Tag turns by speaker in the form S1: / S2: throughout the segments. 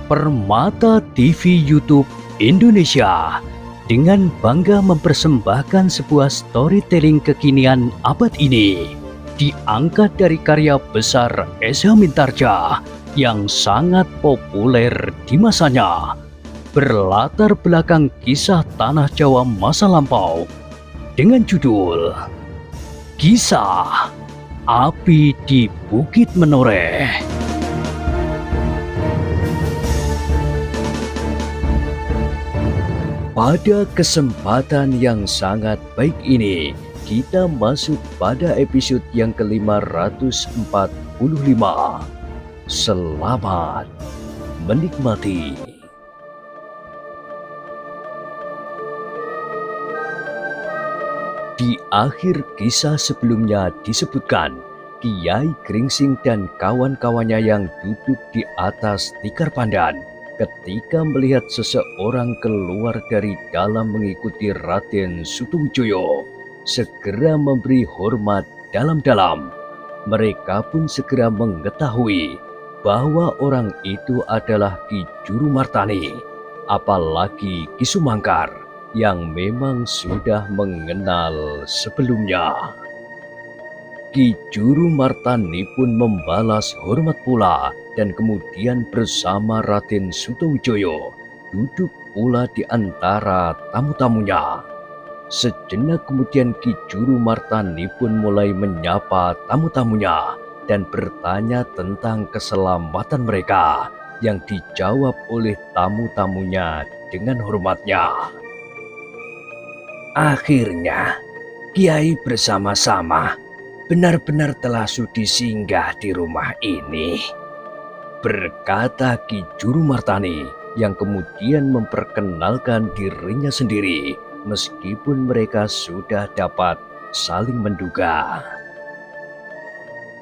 S1: Permata TV YouTube Indonesia dengan bangga mempersembahkan sebuah storytelling kekinian abad ini, diangkat dari karya besar Esa Mintarja yang sangat populer di masanya, berlatar belakang kisah tanah Jawa masa lampau dengan judul Kisah Api di Bukit Menoreh. Pada kesempatan yang sangat baik ini, kita masuk pada episode yang ke-545. Selamat menikmati. Di akhir kisah sebelumnya disebutkan, Kiai Gringsing dan kawan-kawannya yang duduk di atas tikar pandan ketika melihat seseorang keluar dari dalam mengikuti Raden Sutawijaya, segera memberi hormat dalam-dalam. Mereka pun segera mengetahui bahwa orang itu adalah Ki Juru Martani, apalagi Ki Sumangkar yang memang sudah mengenal sebelumnya. Ki Juru Martani pun membalas hormat pula dan kemudian bersama Raden Sutawijaya duduk pula di antara tamu-tamunya. Sejenak kemudian Ki Juru Martani pun mulai menyapa tamu-tamunya dan bertanya tentang keselamatan mereka, yang dijawab oleh tamu-tamunya dengan hormatnya. Akhirnya Kiai bersama-sama benar-benar telah sudi singgah di rumah ini, berkata Ki Juru Martani yang kemudian memperkenalkan dirinya sendiri meskipun mereka sudah dapat saling menduga.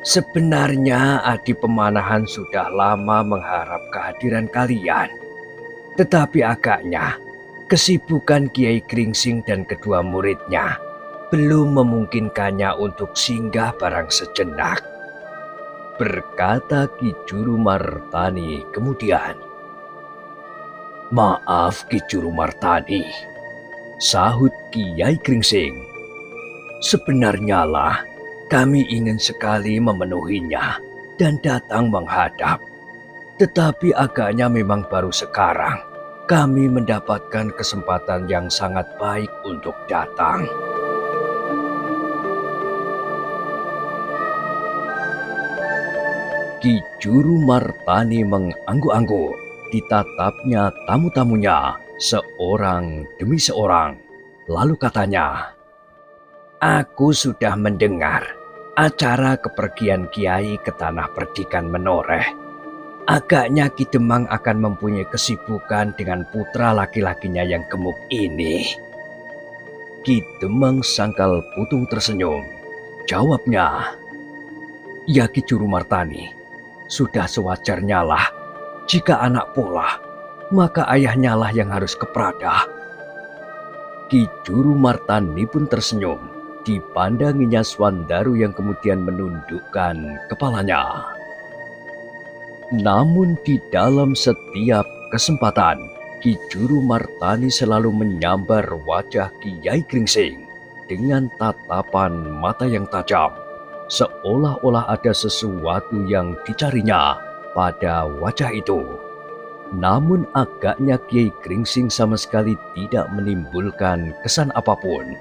S1: Sebenarnya Adi Pemanahan sudah lama mengharap kehadiran kalian, tetapi agaknya kesibukan Kiai Gringsing dan kedua muridnya belum memungkinkannya untuk singgah barang sejenak, berkata Ki Juru Martani kemudian. Maaf Ki Juru Martani, sahut Kiai Gringsing. Sebenarnya lah kami ingin sekali memenuhinya dan datang menghadap. Tetapi agaknya memang baru sekarang kami mendapatkan kesempatan yang sangat baik untuk datang. Ki Juru Martani mengangguk-angguk, ditatapnya tamu-tamunya seorang demi seorang. Lalu katanya, aku sudah mendengar acara kepergian Kiai ke Tanah Perdikan Menoreh. Agaknya Ki Demang akan mempunyai kesibukan dengan putra laki-lakinya yang gemuk ini. Ki Demang Sangkal Putung tersenyum. Jawabnya, ya Ki Juru Martani, sudah sewajarnya lah jika anak pola, maka ayahnya lah yang harus kepradah. Ki Juru Martani pun tersenyum, dipandanginya Swandaru yang kemudian menundukkan kepalanya. Namun di dalam setiap kesempatan, Ki Juru Martani selalu menyambar wajah Kiai Gringsing dengan tatapan mata yang tajam, seolah-olah ada sesuatu yang dicarinya pada wajah itu. Namun agaknya Kiai Gringsing sama sekali tidak menimbulkan kesan apapun.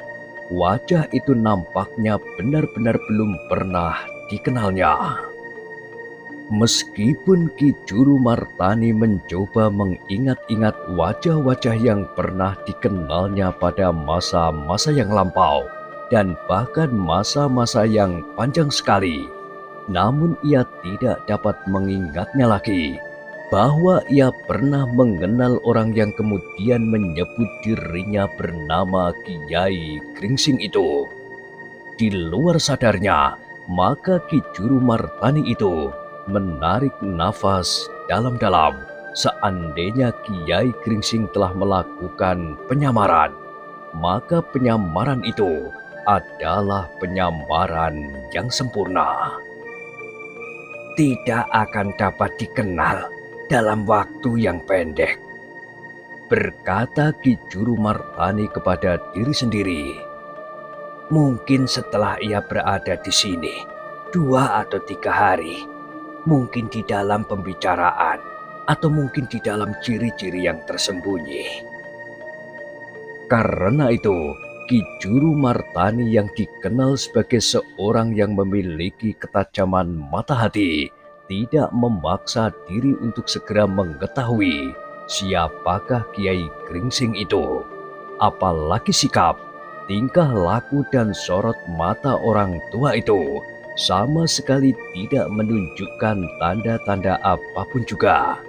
S1: Wajah itu nampaknya benar-benar belum pernah dikenalnya. Meskipun Ki Juru Martani mencoba mengingat-ingat wajah-wajah yang pernah dikenalnya pada masa-masa yang lampau dan bahkan masa-masa yang panjang sekali, namun ia tidak dapat mengingatnya lagi bahwa ia pernah mengenal orang yang kemudian menyebut dirinya bernama Kiai Gringsing itu. Di luar sadarnya, maka Ki Juru Martani itu menarik nafas dalam-dalam. Seandainya Kiai Gringsing telah melakukan penyamaran, maka penyamaran itu adalah penyamaran yang sempurna. Tidak akan dapat dikenal dalam waktu yang pendek, berkata Ki Juru Martani kepada diri sendiri. Mungkin setelah ia berada di sini 2 atau 3 hari, mungkin di dalam pembicaraan, atau mungkin di dalam ciri-ciri yang tersembunyi. Karena itu, Ki Juru Martani yang dikenal sebagai seorang yang memiliki ketajaman mata hati, tidak memaksa diri untuk segera mengetahui siapakah Kiai Gringsing itu. Apalagi sikap, tingkah laku dan sorot mata orang tua itu sama sekali tidak menunjukkan tanda-tanda apapun juga.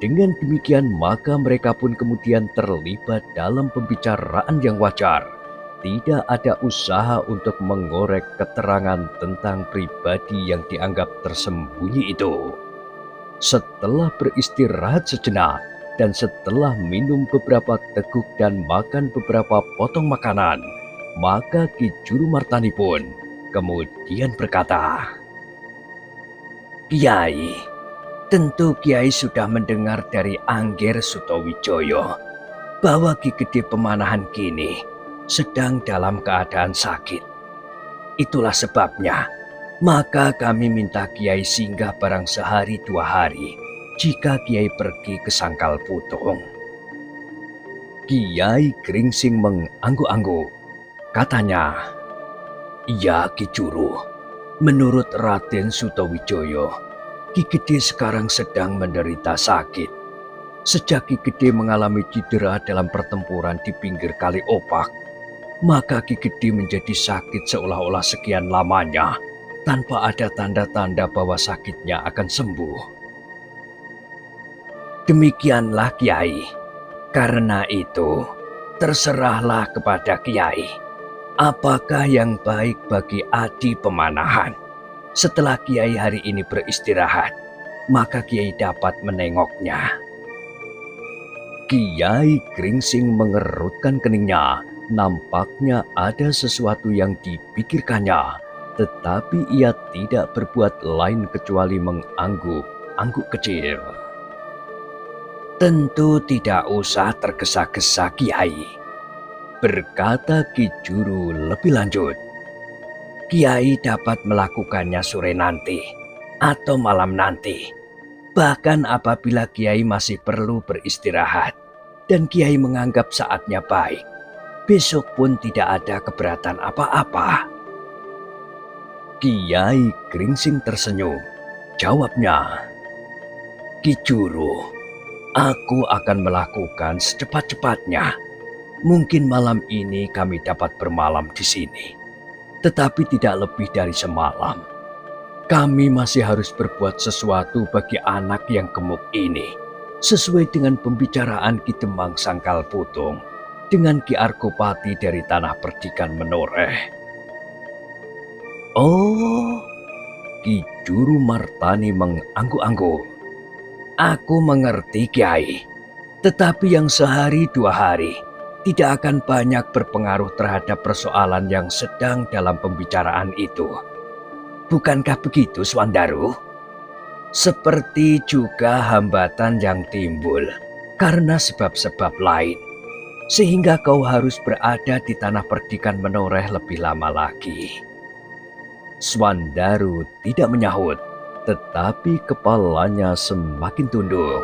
S1: Dengan demikian maka mereka pun kemudian terlibat dalam pembicaraan yang wajar. Tidak ada usaha untuk mengorek keterangan tentang pribadi yang dianggap tersembunyi itu. Setelah beristirahat sejenak dan setelah minum beberapa teguk dan makan beberapa potong makanan, maka Ki Juru Martani pun kemudian berkata, "Kiai, tentu Kiai sudah mendengar dari Angger Sutowijoyo bahwa Ki Gede Pemanahan kini sedang dalam keadaan sakit. Itulah sebabnya, maka kami minta Kiai singgah barang sehari 2 hari jika Kiai pergi ke Sangkal Putung." Kiai Gringsing mengangguk-angguk. Katanya, "Iya Ki Juru, menurut Raden Sutowijoyo, Ki Gede sekarang sedang menderita sakit. Sejak Ki Gede mengalami cedera dalam pertempuran di pinggir Kali Opak, maka Ki Gede menjadi sakit seolah-olah sekian lamanya, tanpa ada tanda-tanda bahwa sakitnya akan sembuh. Demikianlah Kiai, karena itu terserahlah kepada Kiai, apakah yang baik bagi Adi Pemanahan. Setelah Kiai hari ini beristirahat, maka Kiai dapat menengoknya." Kiai Gringsing mengerutkan keningnya. Nampaknya ada sesuatu yang dipikirkannya, tetapi ia tidak berbuat lain kecuali mengangguk-angguk kecil. "Tentu tidak usah tergesa-gesa Kiai," berkata Ki Juru lebih lanjut. "Kiai dapat melakukannya sore nanti atau malam nanti. Bahkan apabila Kiai masih perlu beristirahat dan Kiai menganggap saatnya baik, besok pun tidak ada keberatan apa-apa." Kiai Gringsing tersenyum. Jawabnya, "Ki Juru, aku akan melakukan secepat-cepatnya. Mungkin malam ini kami dapat bermalam di sini, tetapi tidak lebih dari semalam. Kami masih harus berbuat sesuatu bagi anak yang gemuk ini, sesuai dengan pembicaraan Ki Demang Sangkal Putung dengan Ki Argopati dari Tanah Perdikan Menoreh." "Oh," Ki Juru Martani mengangguk-angguk. "Aku mengerti Kiai, tetapi yang sehari 2 hari tidak akan banyak berpengaruh terhadap persoalan yang sedang dalam pembicaraan itu. Bukankah begitu, Swandaru? Seperti juga hambatan yang timbul karena sebab-sebab lain, sehingga kau harus berada di Tanah Perdikan Menoreh lebih lama lagi." Swandaru tidak menyahut, tetapi kepalanya semakin tunduk.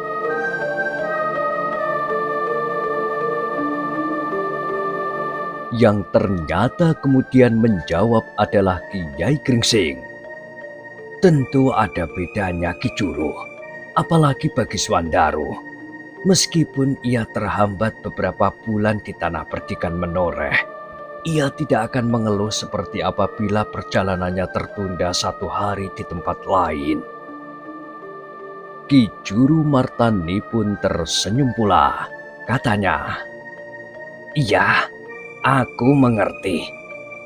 S1: Yang ternyata kemudian menjawab adalah Kiai Gringsing. "Tentu ada bedanya Ki Juru, apalagi bagi Swandaru. Meskipun ia terhambat beberapa bulan di Tanah Perdikan Menoreh, ia tidak akan mengeluh seperti apabila perjalanannya tertunda 1 hari di tempat lain." Ki Juru Martani pun tersenyum pula. Katanya, "Iya, aku mengerti.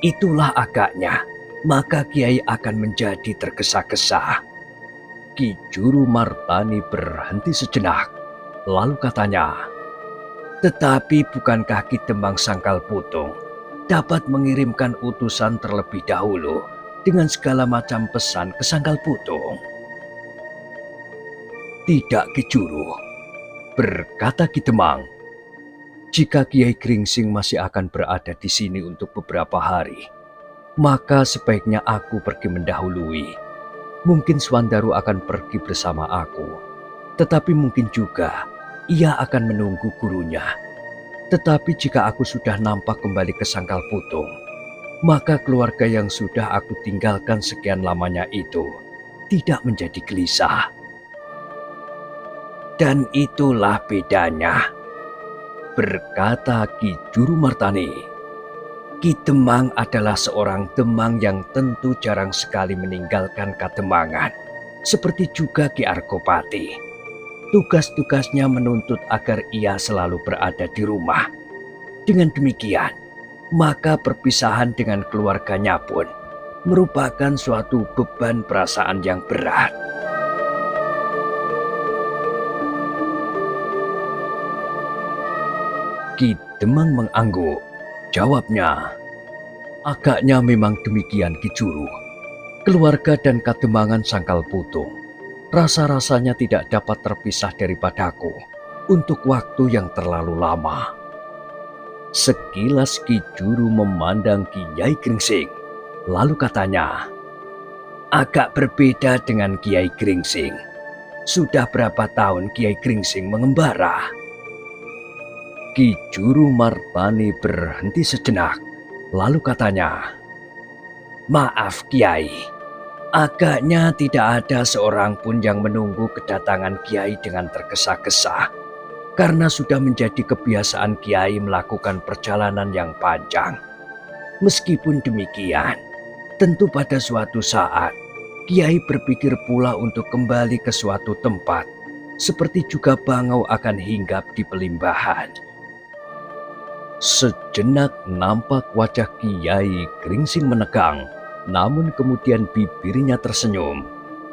S1: Itulah agaknya, maka Kiai akan menjadi tergesa-gesa." Ki Juru Martani berhenti sejenak, lalu katanya, "Tetapi bukankah Ki Demang Sangkal Putung dapat mengirimkan utusan terlebih dahulu dengan segala macam pesan ke Sangkal Putung?" Tidak, Ki Juru, berkata Ki Demang. Jika Kiai Gringsing masih akan berada di sini untuk beberapa hari, maka sebaiknya aku pergi mendahului. Mungkin Swandaru akan pergi bersama aku, tetapi mungkin juga ia akan menunggu gurunya. Tetapi jika aku sudah nampak kembali ke Sangkal Putung, maka keluarga yang sudah aku tinggalkan sekian lamanya itu tidak menjadi gelisah. Dan itulah bedanya, berkata Ki Juru Martani. Ki Demang adalah seorang Demang yang tentu jarang sekali meninggalkan Kademangan, seperti juga Ki Argopati. Tugas-tugasnya menuntut agar ia selalu berada di rumah. Dengan demikian, maka perpisahan dengan keluarganya pun merupakan suatu beban perasaan yang berat. Ki Demang mengangguk. Jawabnya, agaknya memang demikian Ki Juru. Keluarga dan Kademangan Sangkal Putung rasa-rasanya tidak dapat terpisah daripadaku untuk waktu yang terlalu lama. Sekilas Ki Juru memandang Kiai Gringsing, lalu katanya, agak berbeda dengan Kiai Gringsing. Sudah berapa tahun Kiai Gringsing mengembara? Ki Juru Martani berhenti sejenak, lalu katanya, maaf Kiai, agaknya tidak ada seorang pun yang menunggu kedatangan Kiai dengan tergesa-gesa, karena sudah menjadi kebiasaan Kiai melakukan perjalanan yang panjang. Meskipun demikian, tentu pada suatu saat Kiai berpikir pula untuk kembali ke suatu tempat, seperti juga bangau akan hinggap di Pelimbahan. Sejenak nampak wajah Kiai Gringsing menegang, namun kemudian bibirnya tersenyum.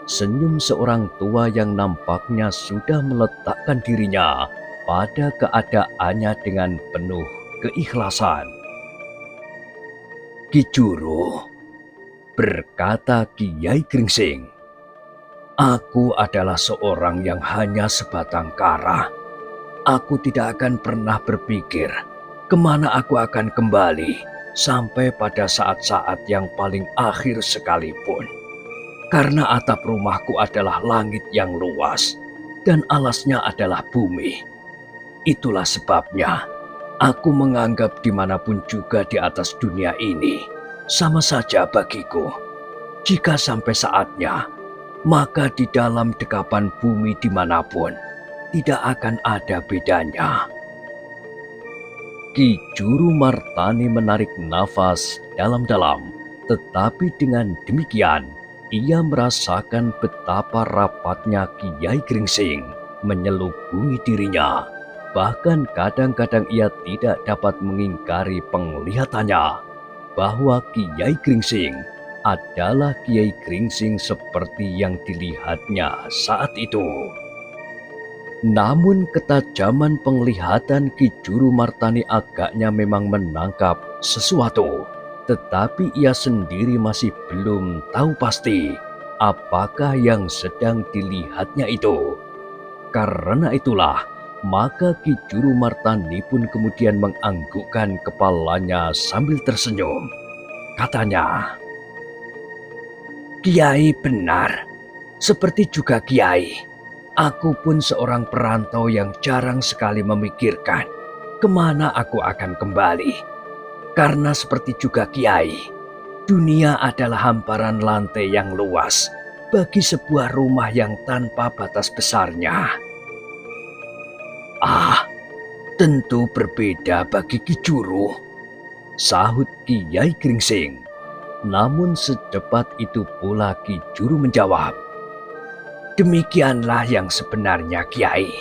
S1: Senyum seorang tua yang nampaknya sudah meletakkan dirinya pada keadaannya dengan penuh keikhlasan. Ki Juru, berkata Kiai Gringsing, aku adalah seorang yang hanya sebatang kara. Aku tidak akan pernah berpikir kemana aku akan kembali sampai pada saat-saat yang paling akhir sekalipun. Karena atap rumahku adalah langit yang luas dan alasnya adalah bumi. Itulah sebabnya aku menganggap dimanapun juga di atas dunia ini sama saja bagiku. Jika sampai saatnya, maka di dalam dekapan bumi dimanapun tidak akan ada bedanya. Ki Juru Martani menarik nafas dalam-dalam, tetapi dengan demikian ia merasakan betapa rapatnya Kiai Gringsing menyelubungi dirinya. Bahkan kadang-kadang ia tidak dapat mengingkari penglihatannya bahwa Kiai Gringsing adalah Kiai Gringsing seperti yang dilihatnya saat itu. Namun ketajaman penglihatan Ki Juru Martani agaknya memang menangkap sesuatu, tetapi ia sendiri masih belum tahu pasti apakah yang sedang dilihatnya itu. Karena itulah, maka Ki Juru Martani pun kemudian menganggukkan kepalanya sambil tersenyum. Katanya, Kiai benar, seperti juga Kiai. Aku pun seorang perantau yang jarang sekali memikirkan kemana aku akan kembali. Karena seperti juga Kiai, dunia adalah hamparan lantai yang luas bagi sebuah rumah yang tanpa batas besarnya. Ah, tentu berbeda bagi Ki Juru, sahut Kiai Gringsing. Namun secepat itu pula Ki Juru menjawab, demikianlah yang sebenarnya Kiai.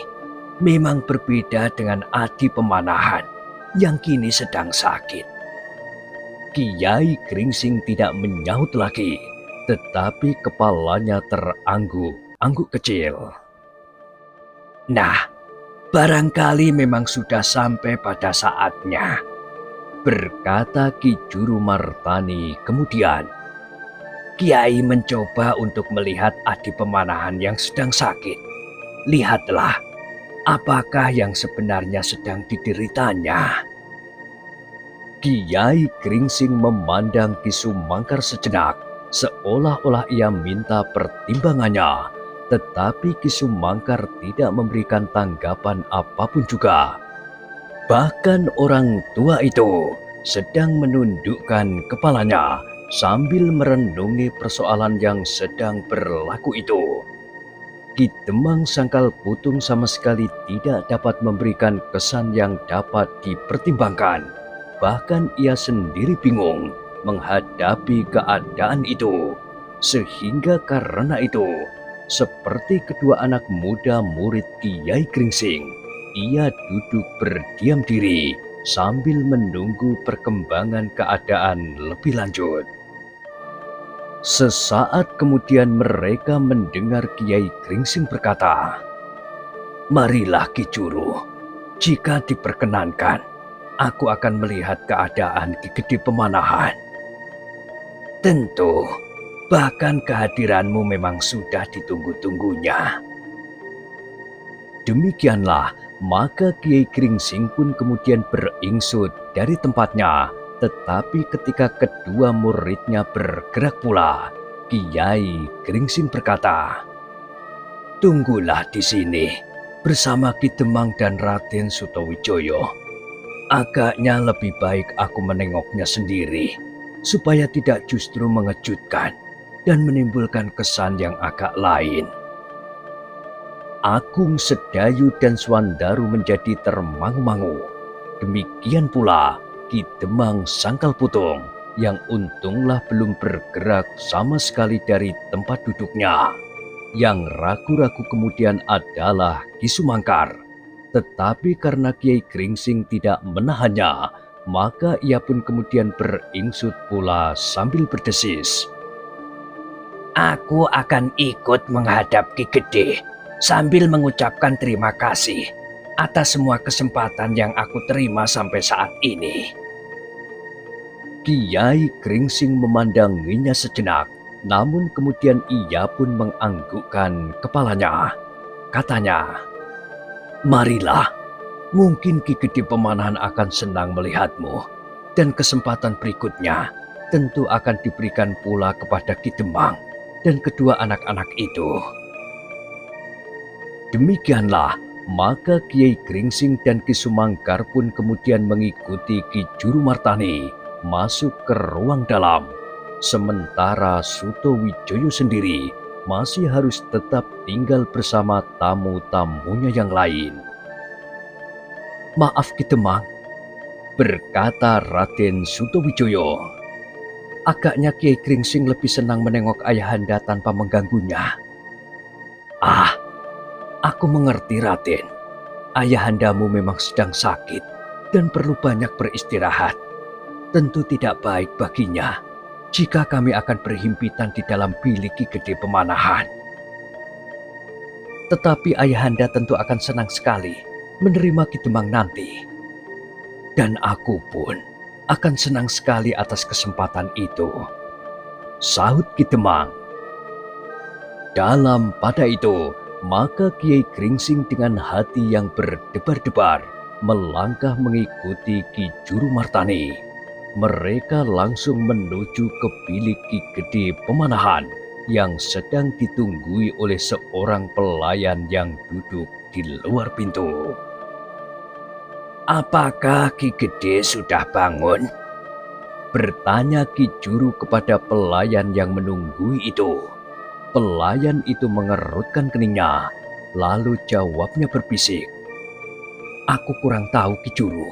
S1: Memang berbeda dengan Adi Pemanahan yang kini sedang sakit. Kiai Gringsing tidak menyaut lagi, tetapi kepalanya terangguk-angguk kecil. Nah, barangkali memang sudah sampai pada saatnya, berkata Ki Juru Martani kemudian. Kiai mencoba untuk melihat Adi Pemanahan yang sedang sakit. Lihatlah, apakah yang sebenarnya sedang dideritanya?" Kiai Gringsing memandang Ki Sumangkar sejenak, seolah-olah ia minta pertimbangannya, tetapi Ki Sumangkar tidak memberikan tanggapan apapun juga. Bahkan orang tua itu sedang menundukkan kepalanya sambil merenungi persoalan yang sedang berlaku itu. Ki Demang Sangkal Putung sama sekali tidak dapat memberikan kesan yang dapat dipertimbangkan. Bahkan ia sendiri bingung menghadapi keadaan itu. Sehingga karena itu, seperti kedua anak muda murid Kiai Gringsing, ia duduk berdiam diri sambil menunggu perkembangan keadaan lebih lanjut. Sesaat kemudian mereka mendengar Kiai Gringsing berkata, "Marilah Ki Juru, jika diperkenankan, aku akan melihat keadaan Ki Gede Pemanahan." "Tentu, bahkan kehadiranmu memang sudah ditunggu-tunggunya." Demikianlah, maka Kiai Gringsing pun kemudian beringsut dari tempatnya. Tetapi ketika kedua muridnya bergerak pula, Kiai Gringsing berkata, "Tunggulah di sini bersama Ki Demang dan Raden Sutawijoyo. Agaknya lebih baik aku menengoknya sendiri, supaya tidak justru mengejutkan dan menimbulkan kesan yang agak lain." Agung Sedayu dan Swandaru menjadi termangu-mangu. Demikian pula Ki Demang Sangkal Putung yang untunglah belum bergerak sama sekali dari tempat duduknya. Yang ragu-ragu kemudian adalah Ki Sumangkar. Tetapi karena Kiai Gringsing tidak menahannya, maka ia pun kemudian beringsut pula sambil berdesis, "Aku akan ikut menghadap Ki Gede sambil mengucapkan terima kasih atas semua kesempatan yang aku terima sampai saat ini." Kiai Gringsing memandanginya sejenak, namun kemudian ia pun menganggukkan kepalanya. Katanya, "Marilah, mungkin Ki Gede Pemanahan akan senang melihatmu, dan kesempatan berikutnya tentu akan diberikan pula kepada Ki Demang dan kedua anak-anak itu." Demikianlah, maka Kiai Gringsing dan Ki Sumangkar pun kemudian mengikuti Ki Juru Martani masuk ke ruang dalam. Sementara Sutawijoyo sendiri masih harus tetap tinggal bersama tamu-tamunya yang lain. "Maaf Ki Demang," berkata Raden Sutawijoyo. "Agaknya Kiai Gringsing lebih senang menengok ayahanda tanpa mengganggunya." "Ah, aku mengerti Raden. Ayahandamu memang sedang sakit dan perlu banyak beristirahat. Tentu tidak baik baginya jika kami akan berhimpitan di dalam bilik Ki Gede Pemanahan. Tetapi ayahanda tentu akan senang sekali menerima Ki Demang nanti. Dan aku pun akan senang sekali atas kesempatan itu," sahut Ki Demang. Dalam pada itu, maka Kiai Gringsing dengan hati yang berdebar-debar melangkah mengikuti Ki Juru Martani. Mereka langsung menuju ke bilik Ki Gede Pemanahan yang sedang ditunggui oleh seorang pelayan yang duduk di luar pintu. "Apakah Ki Gede sudah bangun?" bertanya Ki Juru kepada pelayan yang menunggui itu. Pelayan itu mengerutkan keningnya, lalu jawabnya berbisik, "Aku kurang tahu Ki Juru."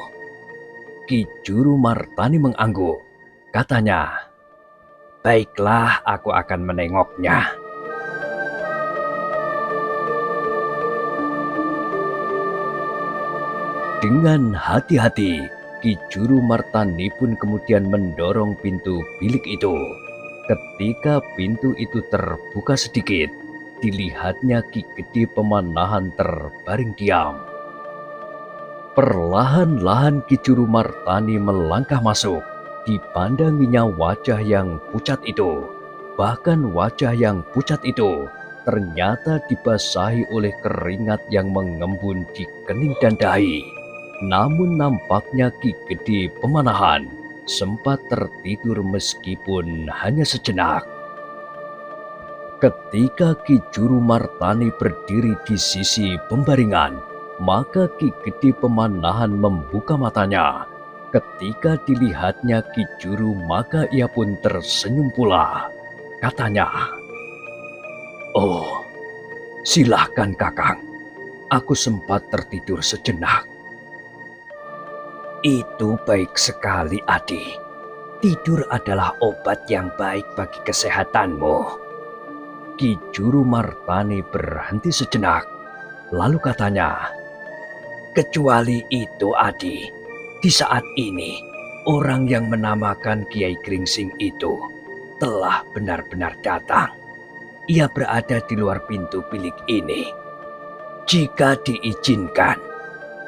S1: Ki Juru Martani mengangguk. Katanya, "Baiklah, aku akan menengoknya." Dengan hati-hati, Ki Juru Martani pun kemudian mendorong pintu bilik itu. Ketika pintu itu terbuka sedikit, dilihatnya Ki Gede Pemanahan terbaring diam. Perlahan-lahan Ki Juru Martani melangkah masuk. Dipandanginya wajah yang pucat itu. Bahkan wajah yang pucat itu ternyata dibasahi oleh keringat yang mengembun di kening dan dahi. Namun nampaknya Ki Gede Pemanahan sempat tertidur meskipun hanya sejenak. Ketika Ki Juru Martani berdiri di sisi pembaringan, maka Ki Gede Pemanahan membuka matanya. Ketika dilihatnya Ki Juru, maka ia pun tersenyum pula. Katanya, "Oh, silahkan Kakang, aku sempat tertidur sejenak."
S2: Itu baik sekali, Adi. Tidur adalah obat yang baik bagi kesehatanmu.
S1: Ki Juru Martani berhenti sejenak, lalu katanya,
S2: Kecuali itu, Adi, di saat ini orang yang menamakan Kiai Gringsing itu telah benar-benar datang. Ia berada di luar pintu bilik ini. Jika diizinkan,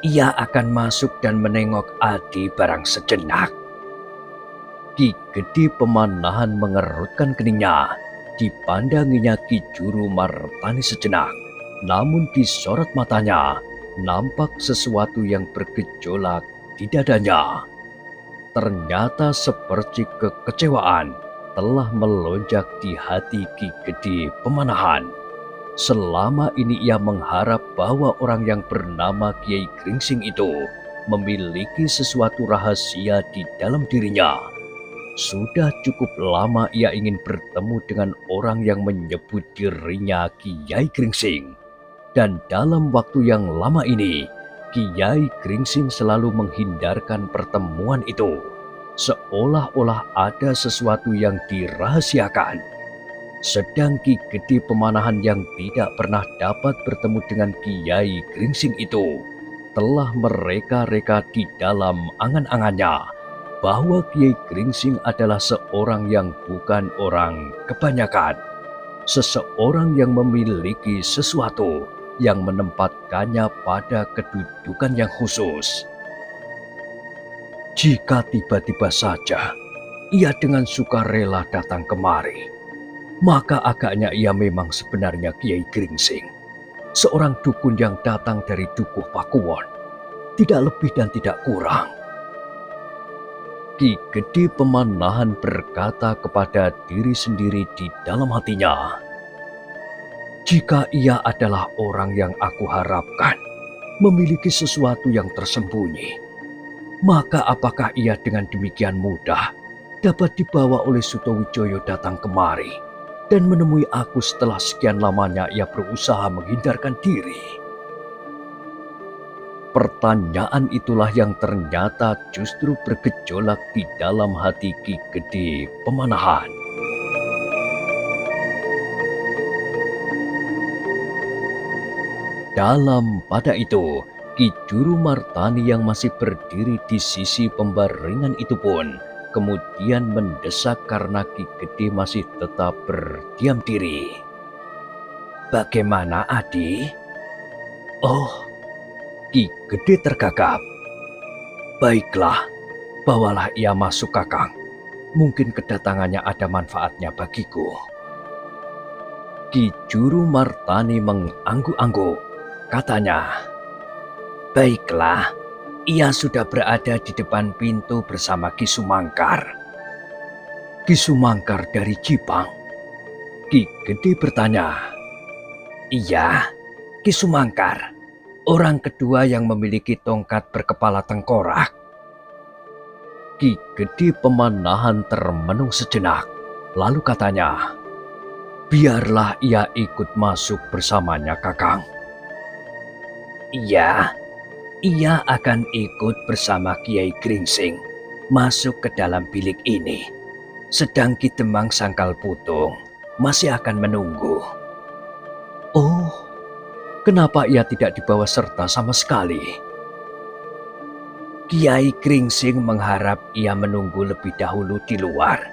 S2: ia akan masuk dan menengok Adi barang sejenak.
S1: Ki Gede Pemanahan mengerutkan keningnya. Dipandanginya Ki Juru Martani sejenak, namun disorot matanya nampak sesuatu yang bergejolak di dadanya. Ternyata seperti kekecewaan telah melonjak di hati Ki Gede Pemanahan. Selama ini ia mengharap bahwa orang yang bernama Kiai Gringsing itu memiliki sesuatu rahasia di dalam dirinya. Sudah cukup lama ia ingin bertemu dengan orang yang menyebut dirinya Kiai Gringsing. Dan dalam waktu yang lama ini, Kiai Gringsing selalu menghindarkan pertemuan itu. Seolah-olah ada sesuatu yang dirahasiakan. Sedang Ki Gede Pemanahan yang tidak pernah dapat bertemu dengan Kiai Gringsing itu telah mereka-reka di dalam angan-angannya bahwa Kiai Gringsing adalah seorang yang bukan orang kebanyakan, seseorang yang memiliki sesuatu yang menempatkannya pada kedudukan yang khusus. Jika tiba-tiba saja ia dengan sukarela datang kemari, maka agaknya ia memang sebenarnya Kiai Gringsing, seorang dukun yang datang dari Dukuh Pakuwon, tidak lebih dan tidak kurang. Ki Gede Pemanahan berkata kepada diri sendiri di dalam hatinya, jika ia adalah orang yang aku harapkan, memiliki sesuatu yang tersembunyi, maka apakah ia dengan demikian mudah dapat dibawa oleh Sutowijoyo datang kemari dan menemui aku setelah sekian lamanya ia berusaha menghindarkan diri? Pertanyaan itulah yang ternyata justru bergejolak di dalam hati Ki Gede Pemanahan. Dalam pada itu, Ki Juru Martani yang masih berdiri di sisi pembaringan itu pun kemudian mendesak karena Ki Gede masih tetap berdiam diri.
S2: Bagaimana, Adi?
S1: Oh, Ki Gede tergagap. Baiklah, bawalah ia masuk Kakang. Mungkin kedatangannya ada manfaatnya bagiku. Ki Juru Martani mengangguk-angguk. Katanya,
S2: baiklah, ia sudah berada di depan pintu bersama Ki Sumangkar.
S1: Ki Sumangkar dari Jipang? Ki Gede bertanya.
S2: Iya, Ki Sumangkar, orang kedua yang memiliki tongkat berkepala tengkorak.
S1: Ki Gede Pemanahan termenung sejenak, lalu katanya, biarlah ia ikut masuk bersamanya Kakang.
S2: Iya, ia akan ikut bersama Kiai Gringsing masuk ke dalam bilik ini. Sedang Ki Demang Sangkal Putung masih akan menunggu.
S1: Oh, kenapa ia tidak dibawa serta sama sekali?
S2: Kiai Gringsing mengharap ia menunggu lebih dahulu di luar.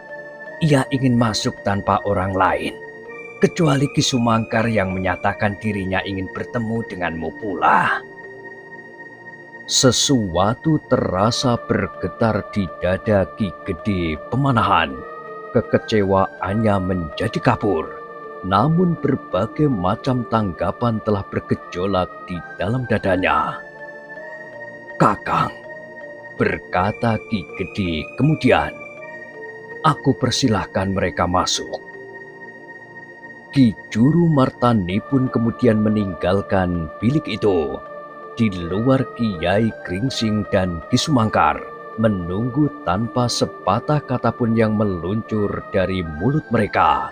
S2: Ia ingin masuk tanpa orang lain, kecuali Ki Sumangkar yang menyatakan dirinya ingin bertemu denganmu pula.
S1: Sesuatu terasa bergetar di dada Ki Gede Pemanahan. Kekecewaannya menjadi kabur. Namun berbagai macam tanggapan telah bergejolak di dalam dadanya.
S2: "Kakang," berkata Ki Gede kemudian, "aku persilahkan mereka masuk."
S1: Ki Juru Martani pun kemudian meninggalkan bilik itu. Di luar Kiai Gringsing dan Ki Sumangkar menunggu tanpa sepatah kata pun yang meluncur dari mulut mereka.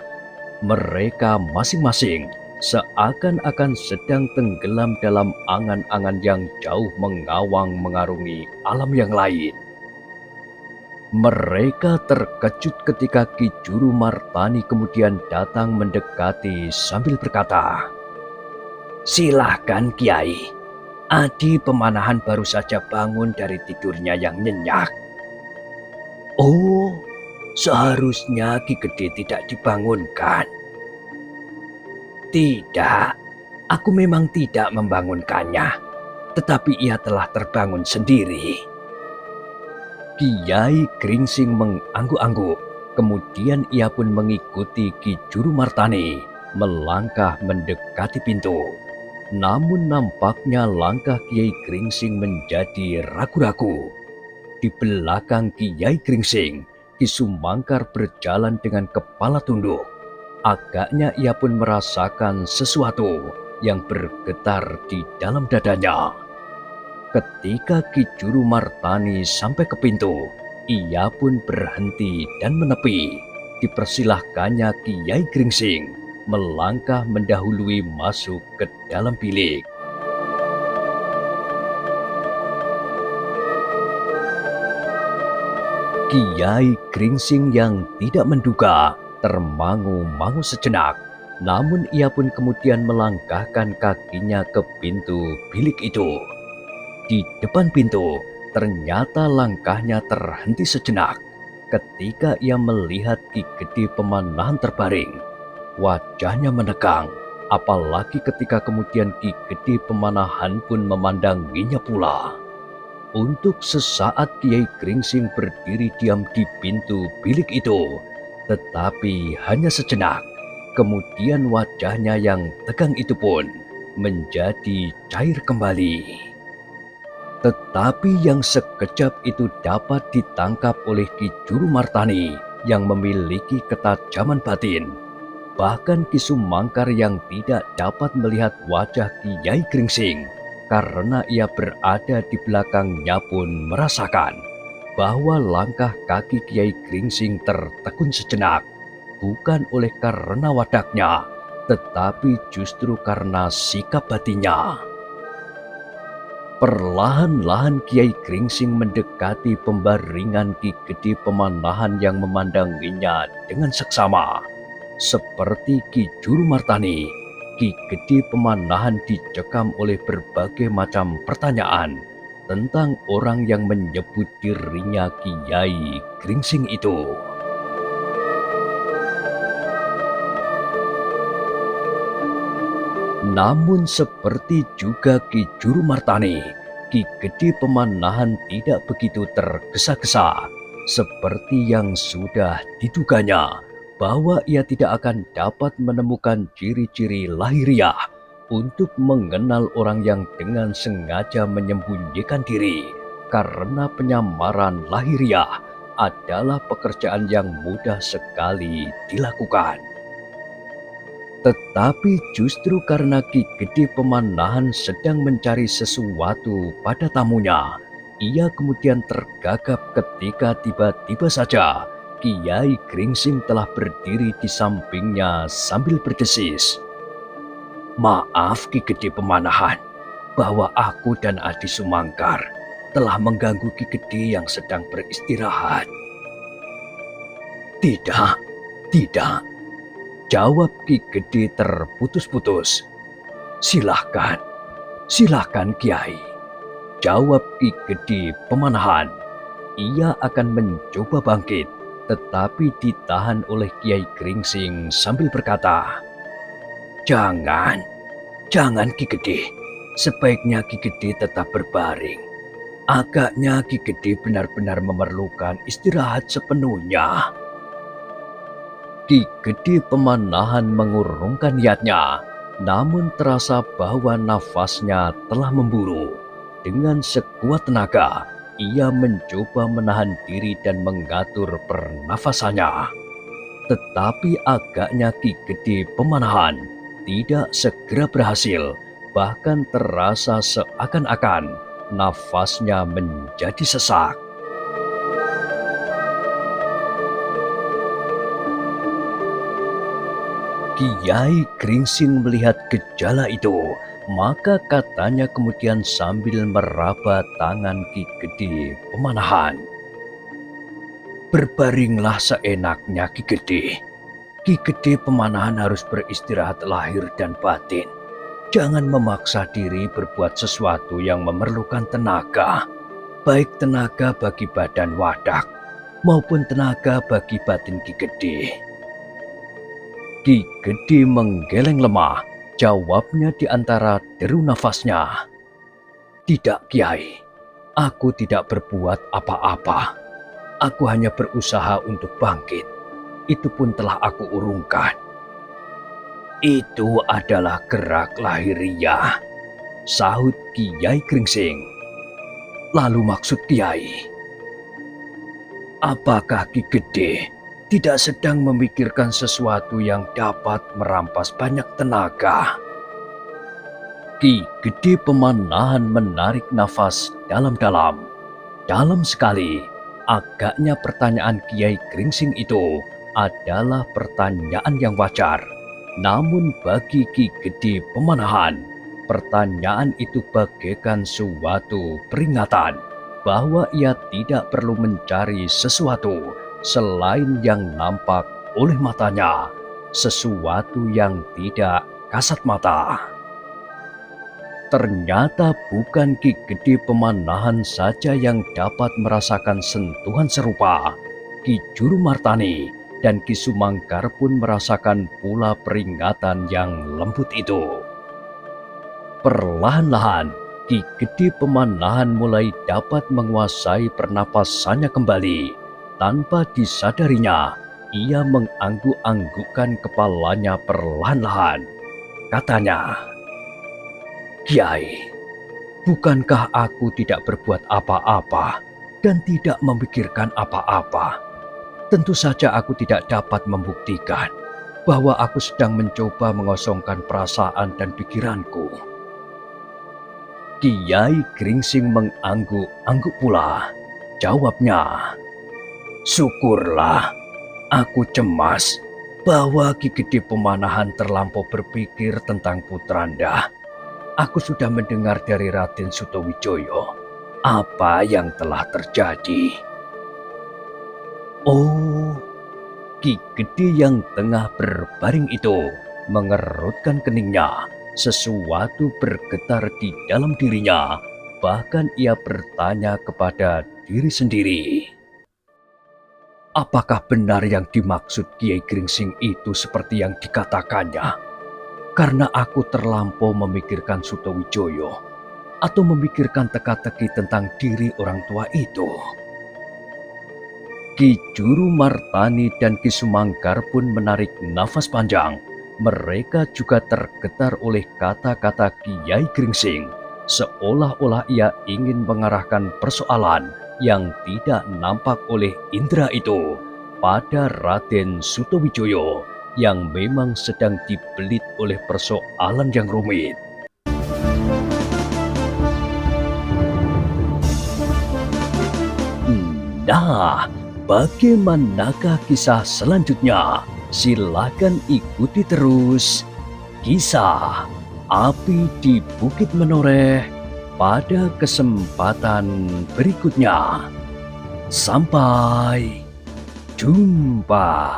S1: Mereka masing-masing seakan-akan sedang tenggelam dalam angan-angan yang jauh mengawang mengarungi alam yang lain. Mereka terkejut ketika Ki Juru Martani kemudian datang mendekati sambil berkata,
S2: "Silahkan Kiai, Adi Pemanahan baru saja bangun dari tidurnya yang nyenyak." "Oh, seharusnya Ki Gede tidak dibangunkan." "Tidak, aku memang tidak membangunkannya, tetapi ia telah terbangun sendiri."
S1: Kiai Gringsing mengangguk-angguk. Kemudian ia pun mengikuti Ki Juru Martani melangkah mendekati pintu. Namun nampaknya langkah Kiai Gringsing menjadi ragu-ragu. Di belakang Kiai Gringsing, Ki Sumangkar berjalan dengan kepala tunduk. Agaknya ia pun merasakan sesuatu yang bergetar di dalam dadanya. Ketika Ki Juru Martani sampai ke pintu, ia pun berhenti dan menepi. Dipersilahkannya Kiai Gringsing melangkah mendahului masuk ke dalam bilik. Kiai Gringsing yang tidak menduga termangu-mangu sejenak. Namun ia pun kemudian melangkahkan kakinya ke pintu bilik itu. Di depan pintu, ternyata langkahnya terhenti sejenak ketika ia melihat Ki Gede Pemanahan terbaring. Wajahnya menegang, apalagi ketika kemudian Ki Gede Pemanahan pun memandanginya pula. Untuk sesaat Kiai Gringsing berdiri diam di pintu bilik itu, tetapi hanya sejenak. Kemudian wajahnya yang tegang itu pun menjadi cair kembali. Tetapi yang sekejap itu dapat ditangkap oleh Ki Juru Martani yang memiliki ketajaman batin. Bahkan Ki Sumangkar yang tidak dapat melihat wajah Kiai Gringsing karena ia berada di belakangnya pun merasakan bahwa langkah kaki Kiai Gringsing tertekun sejenak, bukan oleh karena wadaknya, tetapi justru karena sikap batinnya. Perlahan-lahan Kiai Gringsing mendekati pembaringan Ki Gede Pemanahan yang memandanginya dengan seksama. Seperti Ki Juru Martani, Ki Gede Pemanahan dicekam oleh berbagai macam pertanyaan tentang orang yang menyebut dirinya Kiai Gringsing itu. Namun seperti juga Ki Juru Martani, Ki Gede Pemanahan tidak begitu tergesa-gesa seperti yang sudah diduganya bahwa ia tidak akan dapat menemukan ciri-ciri lahiriah untuk mengenal orang yang dengan sengaja menyembunyikan diri karena penyamaran lahiriah adalah pekerjaan yang mudah sekali dilakukan. Tetapi justru karena Ki Gede Pemanahan sedang mencari sesuatu pada tamunya, ia kemudian tergagap ketika tiba-tiba saja Kiai Gringsing telah berdiri di sampingnya sambil berdesis. "Maaf Ki Gede Pemanahan, bahwa aku dan Adi Sumangkar telah mengganggu Ki Gede yang sedang beristirahat." "Tidak, tidak," jawab Ki Gede terputus-putus. Silahkan Kiai," jawab Ki Gede Pemanahan. Ia akan mencoba bangkit, tetapi ditahan oleh Kiai Gringsing sambil berkata, Jangan Ki Gede, sebaiknya Ki Gede tetap berbaring. Agaknya Ki Gede benar-benar memerlukan istirahat sepenuhnya." Ki Gede Pemanahan mengurungkan niatnya, namun terasa bahwa nafasnya telah memburu. Dengan sekuat tenaga, ia mencoba menahan diri dan mengatur pernafasannya. Tetapi agaknya Ki Gede Pemanahan tidak segera berhasil, bahkan terasa seakan-akan nafasnya menjadi sesak. Kiai Gringsing melihat gejala itu, maka katanya kemudian sambil meraba tangan Ki Gede Pemanahan. "Berbaringlah seenaknya Ki Gede. Ki Gede Pemanahan harus beristirahat lahir dan batin. Jangan memaksa diri berbuat sesuatu yang memerlukan tenaga, baik tenaga bagi badan wadak maupun tenaga bagi batin Ki Gede." Ki Gede menggeleng lemah, jawabnya di antara deru nafasnya. "Tidak, Kiai. Aku tidak berbuat apa-apa. Aku hanya berusaha untuk bangkit. Itu pun telah aku urungkan." "Itu adalah gerak lahiriah," sahut Kiai Gringsing. "Lalu maksud Kiai, apakah Ki Gede tidak sedang memikirkan sesuatu yang dapat merampas banyak tenaga?" Ki Gede Pemanahan menarik nafas dalam-dalam. Dalam sekali, agaknya pertanyaan Kiai Gringsing itu adalah pertanyaan yang wajar. Namun bagi Ki Gede Pemanahan, pertanyaan itu bagaikan suatu peringatan bahwa ia tidak perlu mencari sesuatu selain yang nampak oleh matanya, sesuatu yang tidak kasat mata. Ternyata bukan Ki Gede Pemanahan saja yang dapat merasakan sentuhan serupa. Ki Juru Martani dan Ki Sumangkar pun merasakan pula peringatan yang lembut itu. Perlahan-lahan, Ki Gede Pemanahan mulai dapat menguasai pernapasannya kembali. Tanpa disadarinya, ia mengangguk-anggukkan kepalanya perlahan-lahan. Katanya, "Kiai, bukankah aku tidak berbuat apa-apa dan tidak memikirkan apa-apa? Tentu saja aku tidak dapat membuktikan bahwa aku sedang mencoba mengosongkan perasaan dan pikiranku." Kiai Gringsing mengangguk-angguk pula. Jawabnya, "Syukurlah, aku cemas bahwa Ki Gede Pemanahan terlampau berpikir tentang Putranda. Aku sudah mendengar dari Raden Sutowijoyo apa yang telah terjadi." Oh, Ki Gede yang tengah berbaring itu mengerutkan keningnya. Sesuatu bergetar di dalam dirinya. Bahkan ia bertanya kepada diri sendiri, apakah benar yang dimaksud Kiai Gringsing itu seperti yang dikatakannya? Karena aku terlampau memikirkan Sutowijoyo atau memikirkan teka-teki tentang diri orang tua itu. Ki Juru Martani dan Ki Sumangkar pun menarik nafas panjang. Mereka juga tergetar oleh kata-kata Kiai Gringsing, seolah-olah ia ingin mengarahkan persoalan yang tidak nampak oleh indera itu pada Raden Sutowijoyo yang memang sedang dibelit oleh persoalan yang rumit. Nah, bagaimanakah kisah selanjutnya? Silakan ikuti terus kisah Api di Bukit Menoreh pada kesempatan berikutnya. Sampai jumpa.